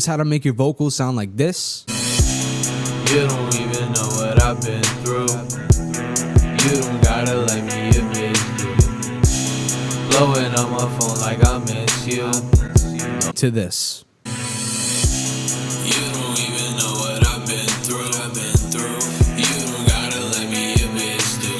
how to make your vocals sound like this. You don't even know what I've been through. You don't gotta let me a bitch do. Blowing on my phone like I miss you. To this. You don't even know what I've been through. You don't gotta let me a bitch do.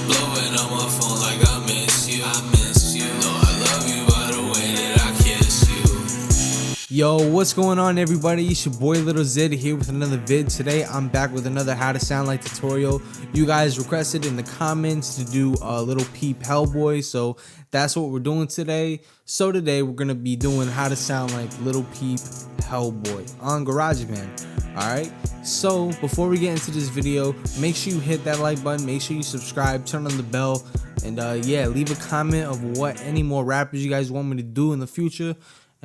Blowing on my phone like I miss you. No, I love you by the way that I kiss you. Yo, what's going on, everybody? It's your boy Little Zid here with another vid. Today I'm back with another how to sound like tutorial. You guys requested in the comments to do a Lil Peep Hellboy, so that's what we're doing today. So today we're gonna be doing how to sound like Lil Peep Hellboy on Garagband. Alright, so before we get into this video, make sure you hit that like button, make sure you subscribe, turn on the bell, and yeah, leave a comment of what any more rappers you guys want me to do in the future.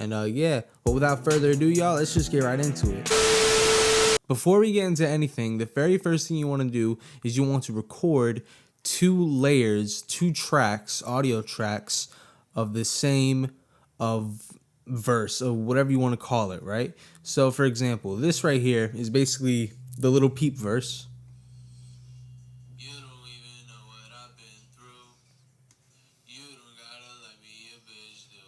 And yeah, but without further ado, y'all, let's just get right into it. Before we get into anything, the very first thing you want to do is you want to record two layers, two tracks, audio tracks of the same verse or whatever you want to call it, right? So for example, this right here is basically the Lil Peep verse. You don't even know what I've been through. You don't gotta let me a bitch do.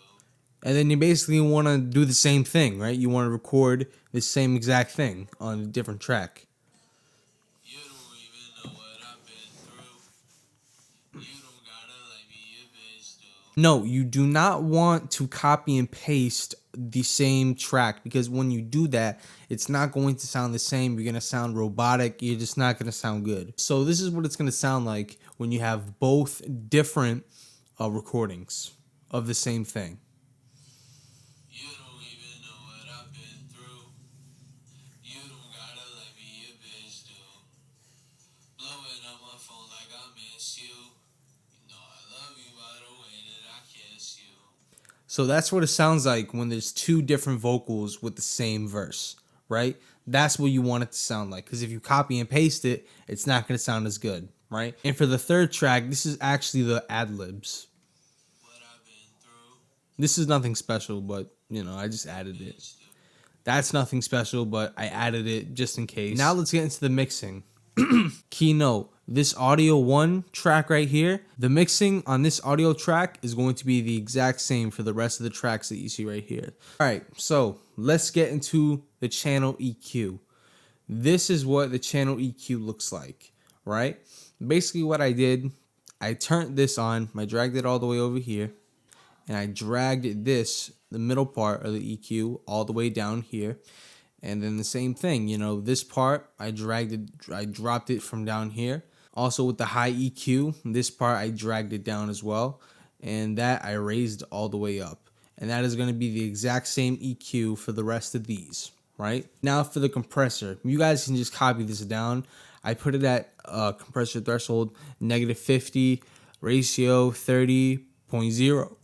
And then you basically want to do the same thing, right? You want to record the same exact thing on a different track. You don't even know what I've been through. You don't gotta let me a bitch do. No, you do not want to copy and paste the same track, because when you do that, it's not going to sound the same. You're going to sound robotic. You're just not going to sound good. So this is what it's going to sound like when you have both different recordings of the same thing. You don't even know what I've been through. You don't gotta let me a bitch do. Blowing up my phone like I miss you. You know I love you by the way that I kiss you. So that's what it sounds like when there's two different vocals with the same verse, right? That's what you want it to sound like, because if you copy and paste it, it's not going to sound as good, right? And for the third track, this is actually the ad-libs. What I've been through. This is nothing special, but, you know, I just added it. That's nothing special, but I added it just in case. Now let's get into the mixing. Keynote, this audio 1 track right here, the mixing on this audio track is going to be the exact same for the rest of the tracks that you see right here. All right, so let's get into the channel EQ. This is what the channel EQ looks like, right? Basically what I did, I turned this on, I dragged it all the way over here, and I dragged this, the middle part of the EQ, all the way down here. And then the same thing, you know, this part, I dropped it from down here. Also with the high EQ, this part, I dragged it down as well. And that I raised all the way up. And that is going to be the exact same EQ for the rest of these, right? Now for the compressor, you guys can just copy this down. I put it at compressor threshold, -50, ratio 30.0.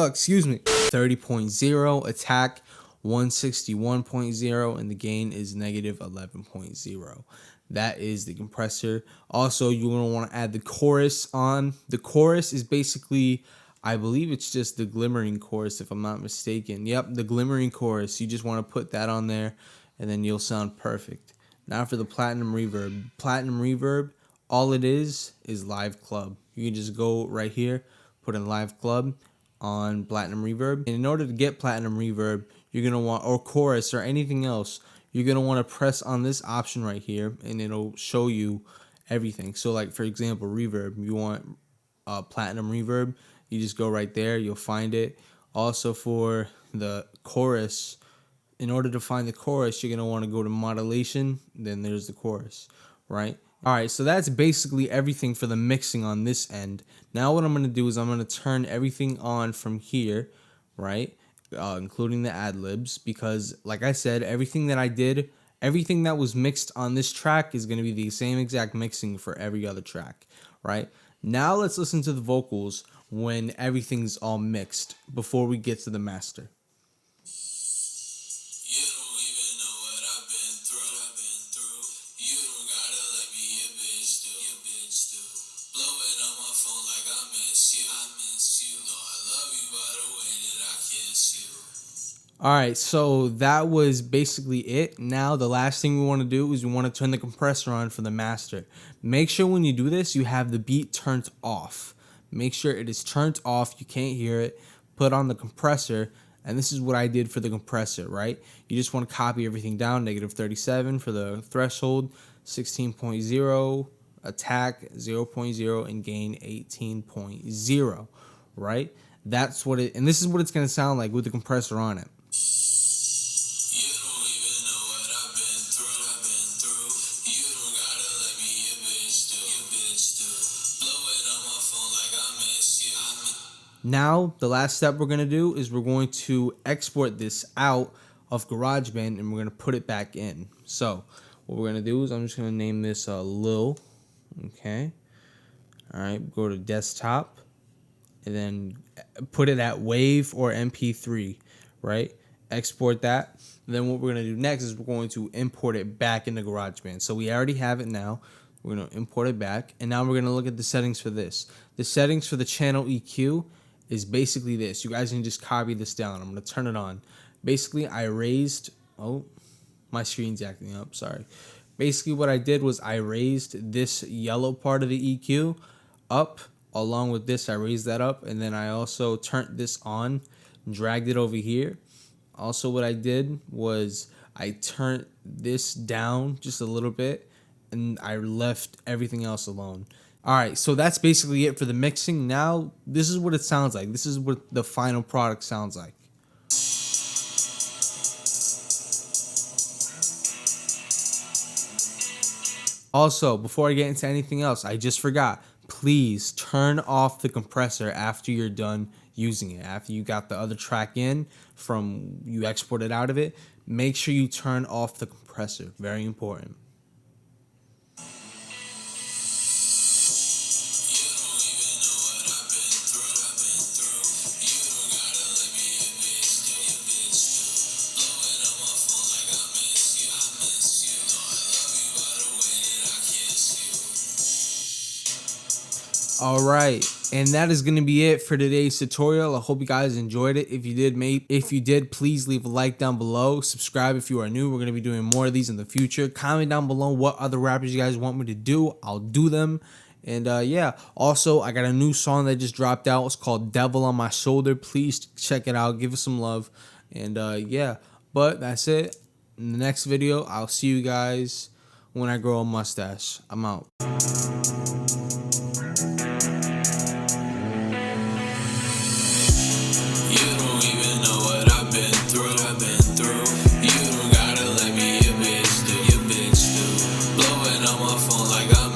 Excuse me, 30.0, attack 161.0, and the gain is -11.0. That is the compressor. Also, you're going to want to add the chorus on. The chorus is basically, I believe it's just the glimmering chorus, if I'm not mistaken. Yep, the glimmering chorus. You just want to put that on there, and then you'll sound perfect. Now for the platinum reverb. Platinum reverb, all it is live club. You can just go right here, put in live club on platinum reverb. And in order to get platinum reverb, you're going to want, or chorus or anything else, you're going to want to press on this option right here, and it'll show you everything. So like for example, reverb, you want platinum reverb, you just go right there, you'll find it. Also for the chorus, in order to find the chorus, you're going to want to go to modulation, then there's the chorus, right? All right, so that's basically everything for the mixing on this end. Now what I'm going to do is I'm going to turn everything on from here, right? Including the ad-libs, because like I said, everything that I did, everything that was mixed on this track is going to be the same exact mixing for every other track, right? Now let's listen to the vocals when everything's all mixed before we get to the master. You don't even know what I've been through. You don't gotta let me a bitch do. Blowing on my phone like I miss you. No, I love you by the way that I kiss you. All right, so that was basically it. Now the last thing we want to do is we want to turn the compressor on for the master. Make sure when you do this, you have the beat turned off. Make sure it is turned off. You can't hear it. Put on the compressor, and this is what I did for the compressor, right? You just want to copy everything down, -37 for the threshold, 16.0, attack 0.0, and gain 18.0, right? That's what it, and this is what it's going to sound like with the compressor on it. You don't even know what I've been through. You don't gotta let me, you bitch do. Blowing on my phone like I miss you. Now, the last step we're going to do is we're going to export this out of Garageband and we're going to put it back in. So, what we're going to do is I'm just going to name this Lil, okay? All right, go to desktop and then put it at WAV or MP3, right? Export that. And then what we're going to do next is we're going to import it back into GarageBand. So we already have it now. We're going to import it back. And now we're going to look at the settings for this. The settings for the channel EQ is basically this. You guys can just copy this down. I'm going to turn it on. Basically, I raised... Oh, my screen's acting up. Sorry. Basically, what I did was I raised this yellow part of the EQ up. Along with this, I raised that up. And then I also turned this on, dragged it over here. Also, what I did was I turned this down just a little bit. And I left everything else alone. All right, so that's basically it for the mixing. Now, this is what it sounds like. This is what the final product sounds like. Also, before I get into anything else, I just forgot. Please turn off the compressor after you're done using it. After you got the other track in from you exported out of it, make sure you turn off the compressor. Very important. All right, and that is going to be it for today's tutorial. I hope you guys enjoyed it. If you did, please leave a like down below. Subscribe if you are new. We're going to be doing more of these in the future. Comment down below what other rappers you guys want me to do. I'll do them. And yeah, also I got a new song that just dropped out. It's called Devil on My Shoulder. Please check it out. Give it some love. And yeah, but that's it. In the next video, I'll see you guys when I grow a mustache. I'm out. You don't gotta let me, you bitch do. Blowing on my phone like I'm